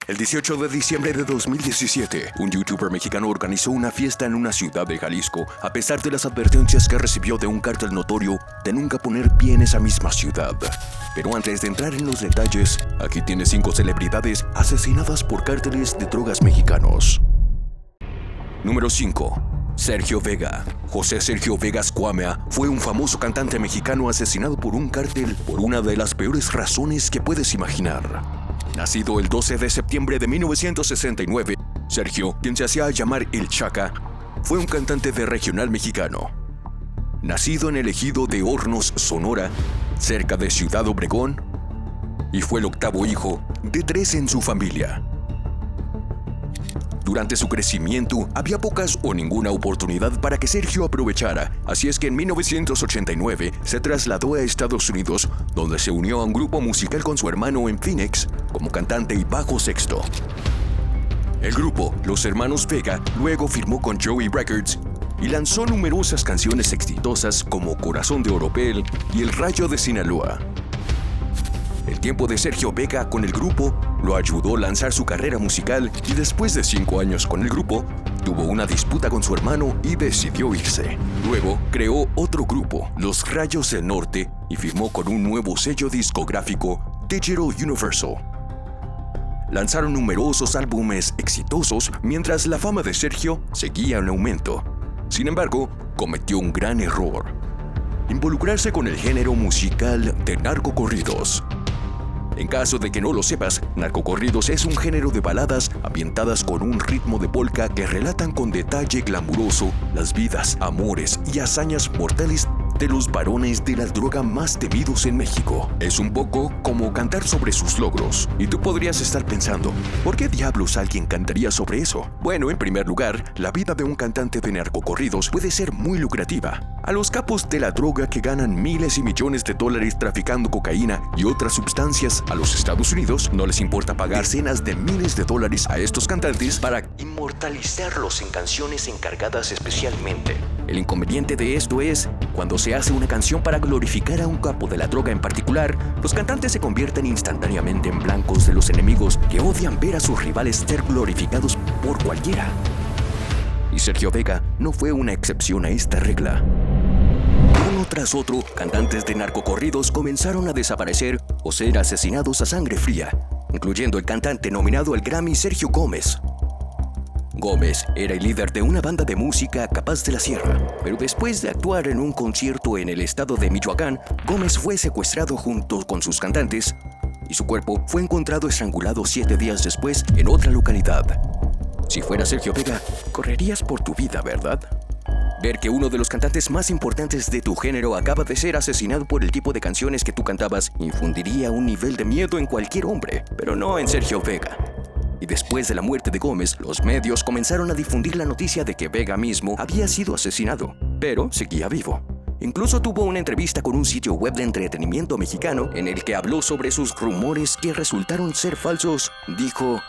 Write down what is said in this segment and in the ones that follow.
El 18 de diciembre de 2017, un youtuber mexicano organizó una fiesta en una ciudad de Jalisco, a pesar de las advertencias que recibió de un cártel notorio de nunca poner pie en esa misma ciudad. Pero antes de entrar en los detalles, aquí tiene 5 celebridades asesinadas por cárteles de drogas mexicanos. Número 5. Sergio Vega. José Sergio Vega Squamea fue un famoso cantante mexicano asesinado por un cártel por una de las peores razones que puedes imaginar. Nacido el 12 de septiembre de 1969, Sergio, quien se hacía llamar El Chaca, fue un cantante de regional mexicano. Nacido en el ejido de Hornos, Sonora, cerca de Ciudad Obregón, y fue el 8º hijo de 3 en su familia. Durante su crecimiento, había pocas o ninguna oportunidad para que Sergio aprovechara, así es que en 1989 se trasladó a Estados Unidos, donde se unió a un grupo musical con su hermano en Phoenix, como cantante y bajo sexto. El grupo, los hermanos Vega, luego firmó con Joey Records y lanzó numerosas canciones exitosas como Corazón de Oropel y El Rayo de Sinaloa. El tiempo de Sergio Vega con el grupo lo ayudó a lanzar su carrera musical y después de 5 años con el grupo, tuvo una disputa con su hermano y decidió irse. Luego creó otro grupo, Los Rayos del Norte, y firmó con un nuevo sello discográfico, Digital Universal. Lanzaron numerosos álbumes exitosos mientras la fama de Sergio seguía en aumento. Sin embargo, cometió un gran error: involucrarse con el género musical de narcocorridos. En caso de que no lo sepas, narcocorridos es un género de baladas ambientadas con un ritmo de polka que relatan con detalle glamuroso las vidas, amores y hazañas mortales de los varones de la droga más temidos en México. Es un poco como cantar sobre sus logros. Y tú podrías estar pensando, ¿por qué diablos alguien cantaría sobre eso? Bueno, en primer lugar, la vida de un cantante de narcocorridos puede ser muy lucrativa. A los capos de la droga que ganan miles y millones de dólares traficando cocaína y otras sustancias a los Estados Unidos, no les importa pagar decenas de miles de dólares a estos cantantes para inmortalizarlos en canciones encargadas especialmente. El inconveniente de esto es, cuando se hace una canción para glorificar a un capo de la droga en particular, los cantantes se convierten instantáneamente en blancos de los enemigos que odian ver a sus rivales ser glorificados por cualquiera. Y Sergio Vega no fue una excepción a esta regla. Uno tras otro, cantantes de narcocorridos comenzaron a desaparecer o ser asesinados a sangre fría, incluyendo el cantante nominado al Grammy Sergio Gómez. Gómez era el líder de una banda de música Capaz de la Sierra, pero después de actuar en un concierto en el estado de Michoacán, Gómez fue secuestrado junto con sus cantantes y su cuerpo fue encontrado estrangulado 7 días después en otra localidad. Si fuera Sergio Vega, correrías por tu vida, ¿verdad? Ver que uno de los cantantes más importantes de tu género acaba de ser asesinado por el tipo de canciones que tú cantabas infundiría un nivel de miedo en cualquier hombre, pero no en Sergio Vega. Y después de la muerte de Gómez, los medios comenzaron a difundir la noticia de que Vega mismo había sido asesinado, pero seguía vivo. Incluso tuvo una entrevista con un sitio web de entretenimiento mexicano en el que habló sobre sus rumores que resultaron ser falsos. Dijo: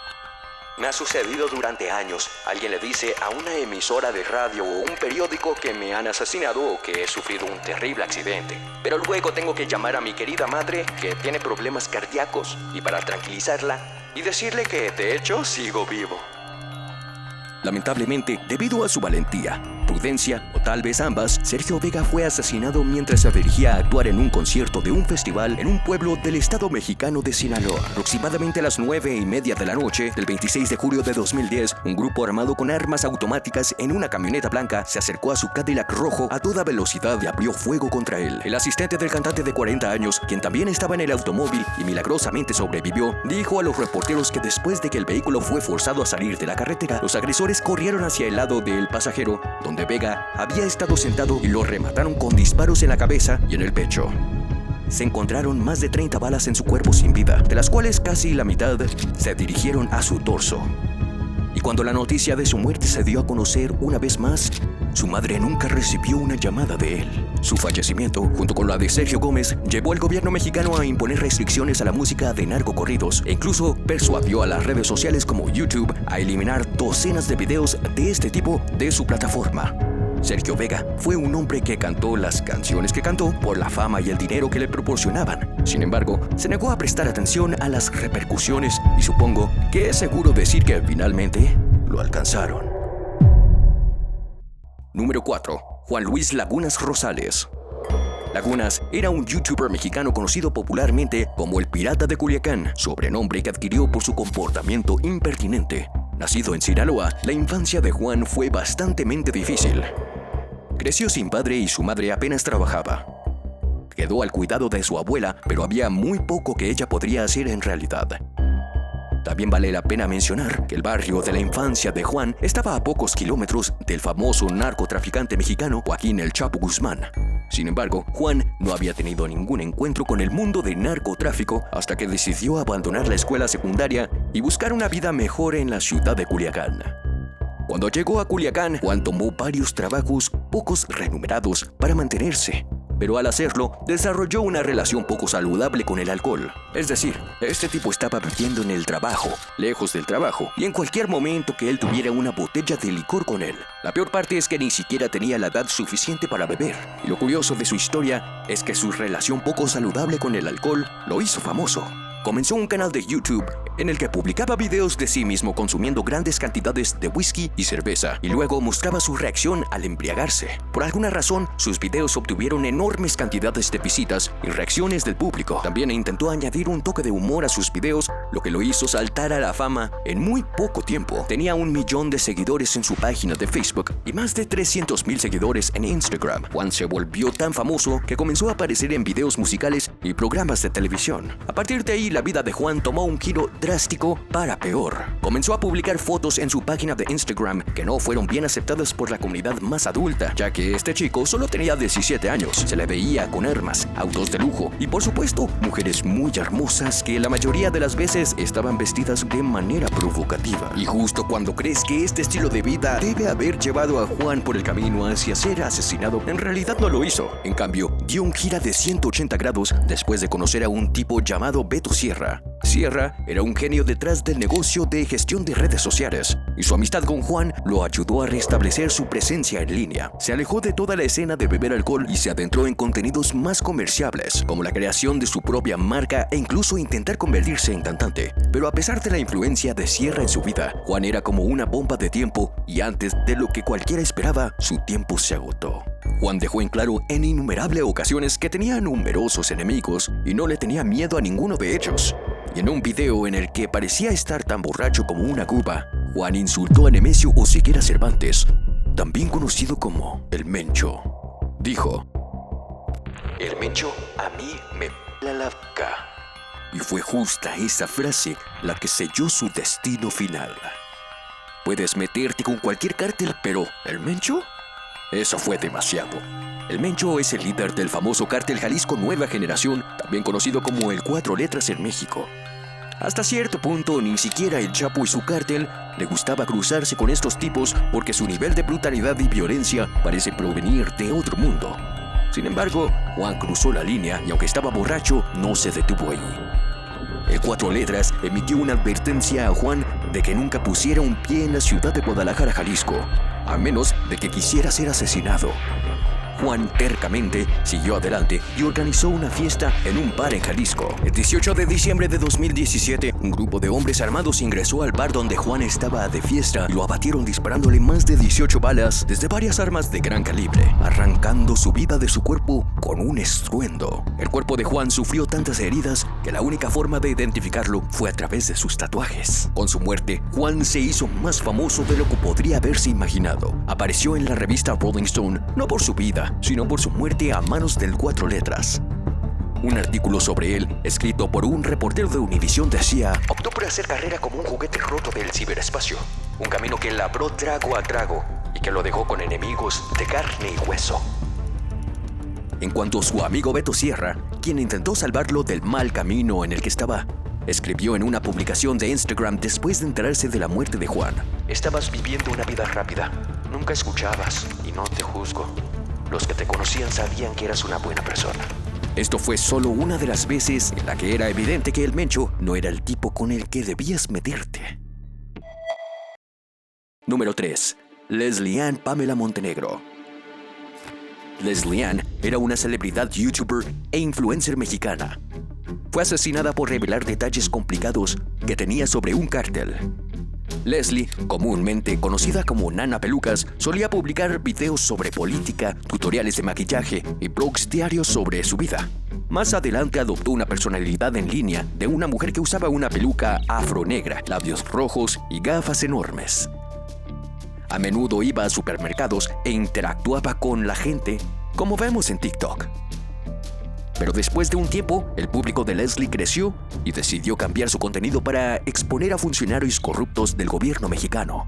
"Me ha sucedido durante años. Alguien le dice a una emisora de radio o un periódico que me han asesinado o que he sufrido un terrible accidente. Pero luego tengo que llamar a mi querida madre, que tiene problemas cardíacos, y para tranquilizarla, y decirle que de hecho sigo vivo". Lamentablemente, debido a su valentía, prudencia o tal vez ambas, Sergio Vega fue asesinado mientras se dirigía a actuar en un concierto de un festival en un pueblo del estado mexicano de Sinaloa. Aproximadamente a las 9:30 de la noche del 26 de julio de 2010, un grupo armado con armas automáticas en una camioneta blanca se acercó a su Cadillac rojo a toda velocidad y abrió fuego contra él. El asistente del cantante de 40 años, quien también estaba en el automóvil y milagrosamente sobrevivió, dijo a los reporteros que después de que el vehículo fue forzado a salir de la carretera, los agresores corrieron hacia el lado del pasajero, donde Vega había estado sentado, y lo remataron con disparos en la cabeza y en el pecho. Se encontraron más de 30 balas en su cuerpo sin vida, de las cuales casi la mitad se dirigieron a su torso. Y cuando la noticia de su muerte se dio a conocer una vez más, su madre nunca recibió una llamada de él. Su fallecimiento, junto con la de Sergio Gómez, llevó al gobierno mexicano a imponer restricciones a la música de narcocorridos e incluso persuadió a las redes sociales como YouTube a eliminar docenas de videos de este tipo de su plataforma. Sergio Vega fue un hombre que cantó las canciones que cantó por la fama y el dinero que le proporcionaban. Sin embargo, se negó a prestar atención a las repercusiones y supongo que es seguro decir que finalmente lo alcanzaron. Número 4. Juan Luis Lagunas Rosales. Lagunas era un youtuber mexicano conocido popularmente como el Pirata de Culiacán, sobrenombre que adquirió por su comportamiento impertinente. Nacido en Sinaloa, la infancia de Juan fue bastante difícil. Creció sin padre y su madre apenas trabajaba. Quedó al cuidado de su abuela, pero había muy poco que ella podría hacer en realidad. También vale la pena mencionar que el barrio de la infancia de Juan estaba a pocos kilómetros del famoso narcotraficante mexicano Joaquín El Chapo Guzmán. Sin embargo, Juan no había tenido ningún encuentro con el mundo del narcotráfico hasta que decidió abandonar la escuela secundaria y buscar una vida mejor en la ciudad de Culiacán. Cuando llegó a Culiacán, Juan tomó varios trabajos pocos remunerados para mantenerse. Pero al hacerlo, desarrolló una relación poco saludable con el alcohol. Es decir, este tipo estaba bebiendo en el trabajo, lejos del trabajo, y en cualquier momento que él tuviera una botella de licor con él. La peor parte es que ni siquiera tenía la edad suficiente para beber. Y lo curioso de su historia es que su relación poco saludable con el alcohol lo hizo famoso. Comenzó un canal de YouTube en el que publicaba videos de sí mismo consumiendo grandes cantidades de whisky y cerveza, y luego mostraba su reacción al embriagarse. Por alguna razón, sus videos obtuvieron enormes cantidades de visitas y reacciones del público. También intentó añadir un toque de humor a sus videos, lo que lo hizo saltar a la fama en muy poco tiempo. Tenía 1 millón de seguidores en su página de Facebook y más de 300,000 seguidores en Instagram. Juan se volvió tan famoso que comenzó a aparecer en videos musicales y programas de televisión. A partir de ahí, la vida de Juan tomó un giro drástico para peor. Comenzó a publicar fotos en su página de Instagram que no fueron bien aceptadas por la comunidad más adulta, ya que este chico solo tenía 17 años. Se le veía con armas, autos de lujo y por supuesto mujeres muy hermosas que la mayoría de las veces estaban vestidas de manera provocativa. Y justo cuando crees que este estilo de vida debe haber llevado a Juan por el camino hacia ser asesinado, en realidad no lo hizo. En cambio, dio un giro de 180 grados después de conocer a un tipo llamado Beto Sierra. Sierra era un genio detrás del negocio de gestión de redes sociales, y su amistad con Juan lo ayudó a restablecer su presencia en línea. Se alejó de toda la escena de beber alcohol y se adentró en contenidos más comerciables, como la creación de su propia marca e incluso intentar convertirse en cantante. Pero a pesar de la influencia de Sierra en su vida, Juan era como una bomba de tiempo y antes de lo que cualquiera esperaba, su tiempo se agotó. Juan dejó en claro en innumerables ocasiones que tenía numerosos enemigos y no le tenía miedo a ninguno de ellos. Y en un video en el que parecía estar tan borracho como una cuba, Juan insultó a Nemesio Oseguera Cervantes, también conocido como El Mencho. Dijo: "El Mencho a mí me pela la boca". Y fue justa esa frase la que selló su destino final. Puedes meterte con cualquier cártel, pero ¿El Mencho? Eso fue demasiado. El Mencho es el líder del famoso cártel Jalisco Nueva Generación, también conocido como el Cuatro Letras en México. Hasta cierto punto, ni siquiera el Chapo y su cártel le gustaba cruzarse con estos tipos porque su nivel de brutalidad y violencia parece provenir de otro mundo. Sin embargo, Juan cruzó la línea y aunque estaba borracho, no se detuvo ahí. El Cuatro Letras emitió una advertencia a Juan de que nunca pusiera un pie en la ciudad de Guadalajara, Jalisco, a menos de que quisiera ser asesinado. Juan tercamente siguió adelante y organizó una fiesta en un bar en Jalisco. El 18 de diciembre de 2017, un grupo de hombres armados ingresó al bar donde Juan estaba de fiesta y lo abatieron disparándole más de 18 balas desde varias armas de gran calibre, arrancando su vida de su cuerpo con un estruendo. El cuerpo de Juan sufrió tantas heridas que la única forma de identificarlo fue a través de sus tatuajes. Con su muerte, Juan se hizo más famoso de lo que podría haberse imaginado. Apareció en la revista Rolling Stone no por su vida, sino por su muerte a manos del Cuatro Letras. Un artículo sobre él, escrito por un reportero de Univisión, decía: optó por hacer carrera como un juguete roto del ciberespacio, un camino que labró trago a trago y que lo dejó con enemigos de carne y hueso. En cuanto a su amigo Beto Sierra, quien intentó salvarlo del mal camino en el que estaba, escribió en una publicación de Instagram después de enterarse de la muerte de Juan: estabas viviendo una vida rápida, nunca escuchabas y no te juzgo. Los que te conocían sabían que eras una buena persona. Esto fue solo una de las veces en la que era evidente que el Mencho no era el tipo con el que debías meterte. Número 3. Leslie Ann Pamela Montenegro. Leslie Ann era una celebridad youtuber e influencer mexicana. Fue asesinada por revelar detalles complicados que tenía sobre un cártel. Leslie, comúnmente conocida como Nana Pelucas, solía publicar videos sobre política, tutoriales de maquillaje y blogs diarios sobre su vida. Más adelante adoptó una personalidad en línea de una mujer que usaba una peluca afro-negra, labios rojos y gafas enormes. A menudo iba a supermercados e interactuaba con la gente, como vemos en TikTok. Pero después de un tiempo, el público de Leslie creció y decidió cambiar su contenido para exponer a funcionarios corruptos del gobierno mexicano.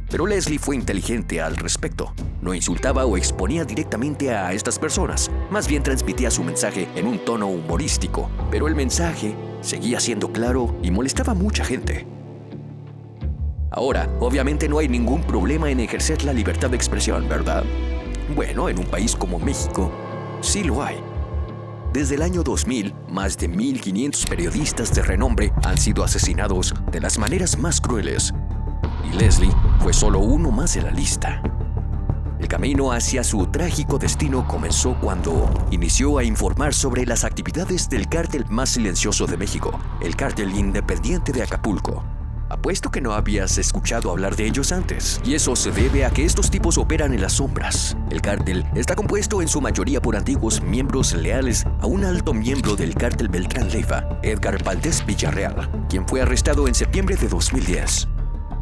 Pero Leslie fue inteligente al respecto. No insultaba o exponía directamente a estas personas, más bien transmitía su mensaje en un tono humorístico, pero el mensaje seguía siendo claro y molestaba a mucha gente. Ahora, obviamente no hay ningún problema en ejercer la libertad de expresión, ¿verdad? Bueno, en un país como México, sí lo hay. Desde el año 2000, más de 1,500 periodistas de renombre han sido asesinados de las maneras más crueles. Y Leslie fue solo uno más de la lista. El camino hacia su trágico destino comenzó cuando inició a informar sobre las actividades del cártel más silencioso de México, el Cártel Independiente de Acapulco. Apuesto que no habías escuchado hablar de ellos antes. Y eso se debe a que estos tipos operan en las sombras. El cártel está compuesto en su mayoría por antiguos miembros leales a un alto miembro del cártel Beltrán Leiva, Edgar Valdés Villarreal, quien fue arrestado en septiembre de 2010.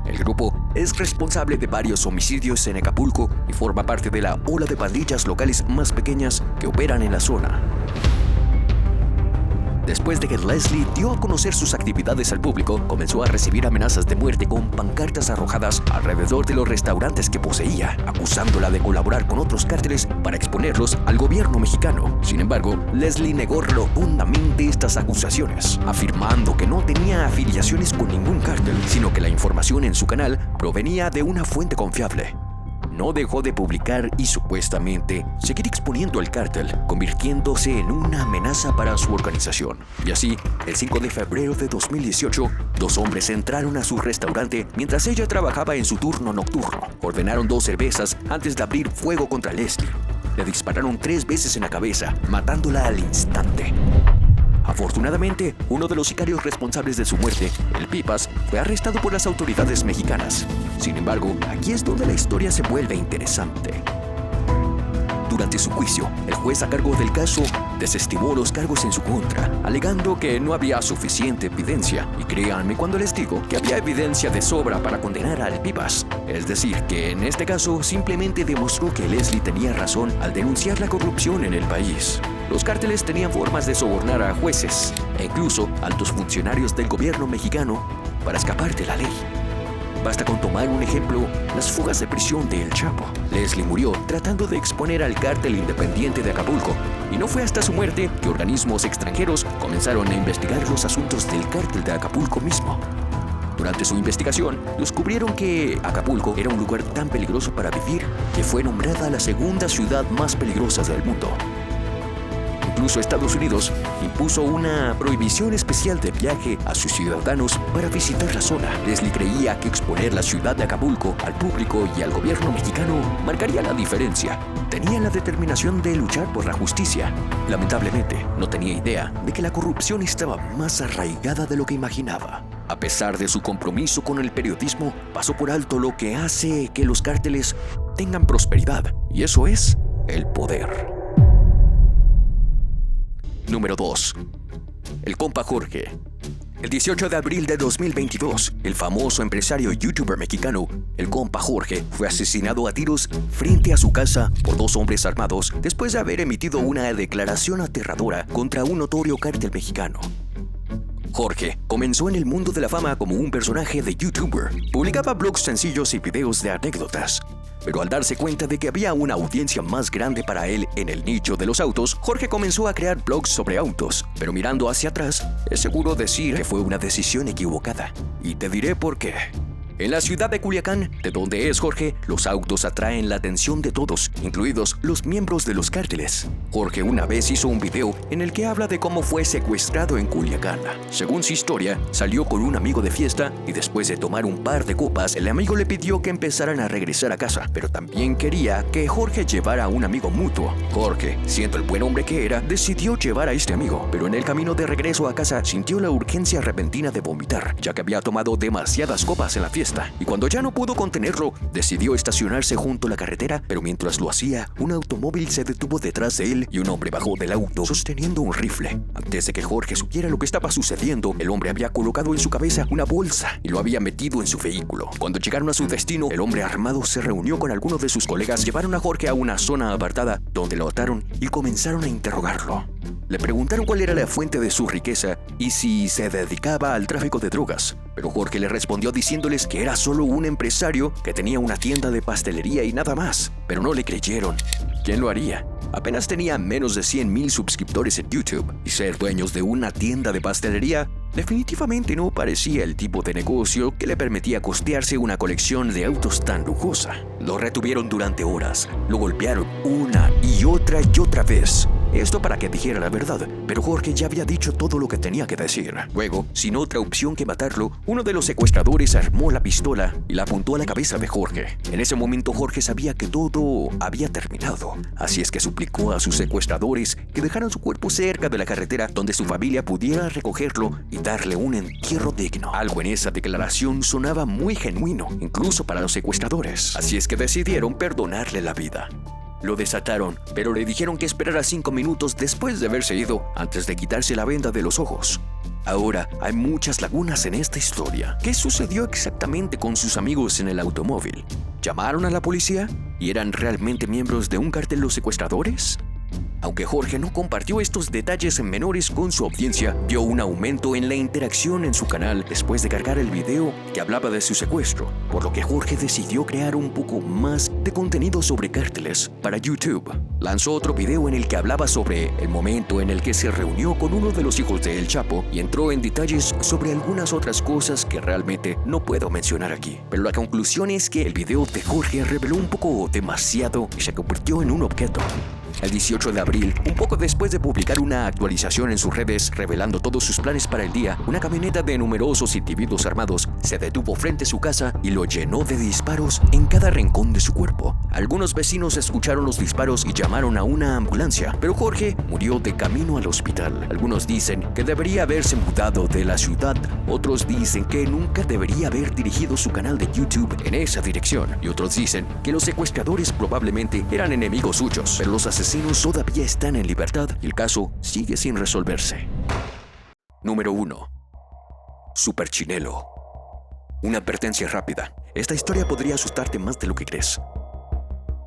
El grupo es responsable de varios homicidios en Acapulco y forma parte de la ola de pandillas locales más pequeñas que operan en la zona. Después de que Leslie dio a conocer sus actividades al público, comenzó a recibir amenazas de muerte con pancartas arrojadas alrededor de los restaurantes que poseía, acusándola de colaborar con otros cárteles para exponerlos al gobierno mexicano. Sin embargo, Leslie negó rotundamente estas acusaciones, afirmando que no tenía afiliaciones con ningún cártel, sino que la información en su canal provenía de una fuente confiable. No dejó de publicar y supuestamente seguir exponiendo el cártel, convirtiéndose en una amenaza para su organización. Y así, el 5 de febrero de 2018, dos hombres entraron a su restaurante mientras ella trabajaba en su turno nocturno. Ordenaron 2 cervezas antes de abrir fuego contra Leslie. Le dispararon 3 veces en la cabeza, matándola al instante. Afortunadamente, uno de los sicarios responsables de su muerte, el Pipas, fue arrestado por las autoridades mexicanas. Sin embargo, aquí es donde la historia se vuelve interesante. Durante su juicio, el juez a cargo del caso desestimó los cargos en su contra, alegando que no había suficiente evidencia. Y créanme cuando les digo que había evidencia de sobra para condenar al Pipas. Es decir, que en este caso simplemente demostró que Leslie tenía razón al denunciar la corrupción en el país. Los cárteles tenían formas de sobornar a jueces e incluso altos funcionarios del gobierno mexicano para escapar de la ley. Basta con tomar un ejemplo, las fugas de prisión de El Chapo. Leslie murió tratando de exponer al cártel independiente de Acapulco, y no fue hasta su muerte que organismos extranjeros comenzaron a investigar los asuntos del cártel de Acapulco mismo. Durante su investigación, descubrieron que Acapulco era un lugar tan peligroso para vivir que fue nombrada la segunda ciudad más peligrosa del mundo. Incluso Estados Unidos impuso una prohibición especial de viaje a sus ciudadanos para visitar la zona. Leslie creía que exponer la ciudad de Acapulco al público y al gobierno mexicano marcaría la diferencia. Tenía la determinación de luchar por la justicia. Lamentablemente, no tenía idea de que la corrupción estaba más arraigada de lo que imaginaba. A pesar de su compromiso con el periodismo, pasó por alto lo que hace que los cárteles tengan prosperidad, y eso es el poder. Número 2. El compa Jorge. El 18 de abril de 2022, el famoso empresario youtuber mexicano, el compa Jorge, fue asesinado a tiros frente a su casa por 2 hombres armados después de haber emitido una declaración aterradora contra un notorio cártel mexicano. Jorge comenzó en el mundo de la fama como un personaje de youtuber. Publicaba blogs sencillos y videos de anécdotas. Pero al darse cuenta de que había una audiencia más grande para él en el nicho de los autos, Jorge comenzó a crear blogs sobre autos. Pero mirando hacia atrás, es seguro decir que fue una decisión equivocada. Y te diré por qué. En la ciudad de Culiacán, de donde es Jorge, los autos atraen la atención de todos, incluidos los miembros de los cárteles. Jorge una vez hizo un video en el que habla de cómo fue secuestrado en Culiacán. Según su historia, salió con un amigo de fiesta y después de tomar un par de copas, el amigo le pidió que empezaran a regresar a casa, pero también quería que Jorge llevara a un amigo mutuo. Jorge, siendo el buen hombre que era, decidió llevar a este amigo, pero en el camino de regreso a casa sintió la urgencia repentina de vomitar, ya que había tomado demasiadas copas en la fiesta. Y cuando ya no pudo contenerlo, decidió estacionarse junto a la carretera, pero mientras lo hacía, un automóvil se detuvo detrás de él y un hombre bajó del auto sosteniendo un rifle. Antes de que Jorge supiera lo que estaba sucediendo, el hombre había colocado en su cabeza una bolsa y lo había metido en su vehículo. Cuando llegaron a su destino, el hombre armado se reunió con algunos de sus colegas, llevaron a Jorge a una zona apartada donde lo ataron y comenzaron a interrogarlo. Le preguntaron cuál era la fuente de su riqueza y si se dedicaba al tráfico de drogas, pero Jorge le respondió diciéndoles que era solo un empresario que tenía una tienda de pastelería y nada más, pero no le creyeron. ¿Quién lo haría? Apenas tenía menos de 100,000 suscriptores en YouTube y ser dueños de una tienda de pastelería definitivamente no parecía el tipo de negocio que le permitía costearse una colección de autos tan lujosa. Lo retuvieron durante horas, lo golpearon una y otra vez. Esto para que dijera la verdad, pero Jorge ya había dicho todo lo que tenía que decir. Luego, sin otra opción que matarlo, uno de los secuestradores armó la pistola y la apuntó a la cabeza de Jorge. En ese momento Jorge sabía que todo había terminado, así es que suplicó a sus secuestradores que dejaran su cuerpo cerca de la carretera donde su familia pudiera recogerlo y darle un entierro digno. Algo en esa declaración sonaba muy genuino, incluso para los secuestradores, así es que decidieron perdonarle la vida. Lo desataron, pero le dijeron que esperara 5 minutos después de haberse ido antes de quitarse la venda de los ojos. Ahora, hay muchas lagunas en esta historia. ¿Qué sucedió exactamente con sus amigos en el automóvil? ¿Llamaron a la policía? ¿Y eran realmente miembros de un cártel los secuestradores? Aunque Jorge no compartió estos detalles menores con su audiencia, vio un aumento en la interacción en su canal después de cargar el video que hablaba de su secuestro, por lo que Jorge decidió crear un poco más de contenido sobre cárteles para YouTube. Lanzó otro video en el que hablaba sobre el momento en el que se reunió con uno de los hijos de El Chapo y entró en detalles sobre algunas otras cosas que realmente no puedo mencionar aquí. Pero la conclusión es que el video de Jorge reveló un poco demasiado y se convirtió en un objeto. El 18 de abril, un poco después de publicar una actualización en sus redes revelando todos sus planes para el día, una camioneta de numerosos individuos armados se detuvo frente a su casa y lo llenó de disparos en cada rincón de su cuerpo. Algunos vecinos escucharon los disparos y llamaron a una ambulancia, pero Jorge murió de camino al hospital. Algunos dicen que debería haberse mudado de la ciudad, otros dicen que nunca debería haber dirigido su canal de YouTube en esa dirección, y otros dicen que los secuestradores probablemente eran enemigos suyos, pero los asesinos todavía están en libertad y el caso sigue sin resolverse. Número 1. Super Chinelo. Una advertencia rápida. Esta historia podría asustarte más de lo que crees.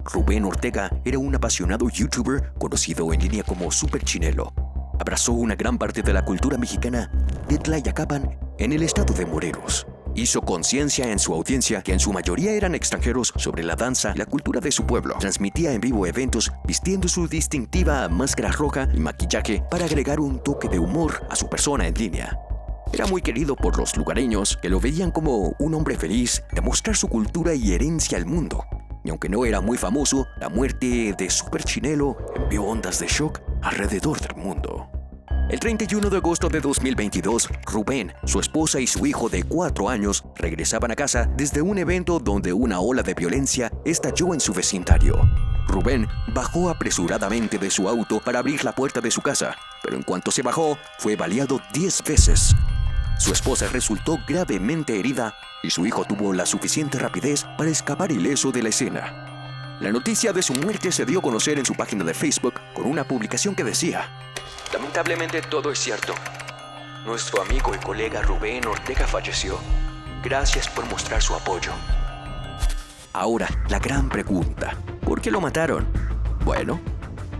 Rubén Ortega era un apasionado youtuber conocido en línea como Super Chinelo. Abrazó una gran parte de la cultura mexicana de Tlayacapan en el estado de Morelos. Hizo conciencia en su audiencia, que en su mayoría eran extranjeros, sobre la danza y la cultura de su pueblo. Transmitía en vivo eventos vistiendo su distintiva máscara roja y maquillaje para agregar un toque de humor a su persona en línea. Era muy querido por los lugareños, que lo veían como un hombre feliz de mostrar su cultura y herencia al mundo. Y aunque no era muy famoso, la muerte de Super Chinelo envió ondas de shock alrededor del mundo. El 31 de agosto de 2022, Rubén, su esposa y su hijo de 4 años regresaban a casa desde un evento donde una ola de violencia estalló en su vecindario. Rubén bajó apresuradamente de su auto para abrir la puerta de su casa, pero en cuanto se bajó, fue baleado 10 veces. Su esposa resultó gravemente herida y su hijo tuvo la suficiente rapidez para escapar ileso de la escena. La noticia de su muerte se dio a conocer en su página de Facebook con una publicación que decía: lamentablemente todo es cierto. Nuestro amigo y colega Rubén Ortega falleció. Gracias por mostrar su apoyo. Ahora, la gran pregunta: ¿por qué lo mataron? Bueno,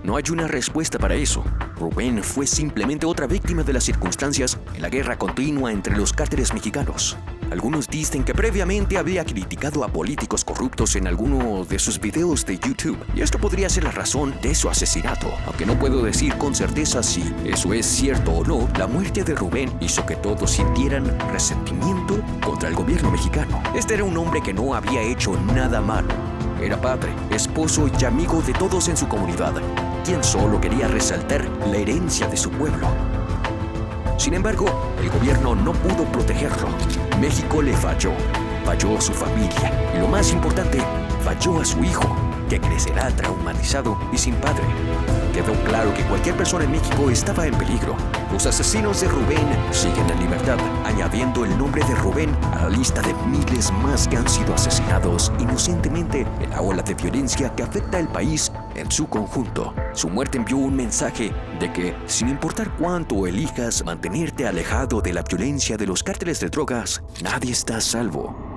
no hay una respuesta para eso. Rubén fue simplemente otra víctima de las circunstancias en la guerra continua entre los cárteles mexicanos. Algunos dicen que previamente había criticado a políticos corruptos en alguno de sus videos de YouTube, y esto podría ser la razón de su asesinato. Aunque no puedo decir con certeza si eso es cierto o no, la muerte de Rubén hizo que todos sintieran resentimiento contra contra el gobierno mexicano. Este era un hombre que no había hecho nada malo. Era padre, esposo y amigo de todos en su comunidad, quien solo quería resaltar la herencia de su pueblo. Sin embargo, el gobierno no pudo protegerlo. México le falló. Falló a su familia y, lo más importante, falló a su hijo, que crecerá traumatizado y sin padre. Quedó claro que cualquier persona en México estaba en peligro. Los asesinos de Rubén siguen en libertad, añadiendo el nombre de Rubén a la lista de miles más que han sido asesinados inocentemente en la ola de violencia que afecta al país en su conjunto. Su muerte envió un mensaje de que, sin importar cuánto elijas mantenerte alejado de la violencia de los cárteles de drogas, nadie está a salvo.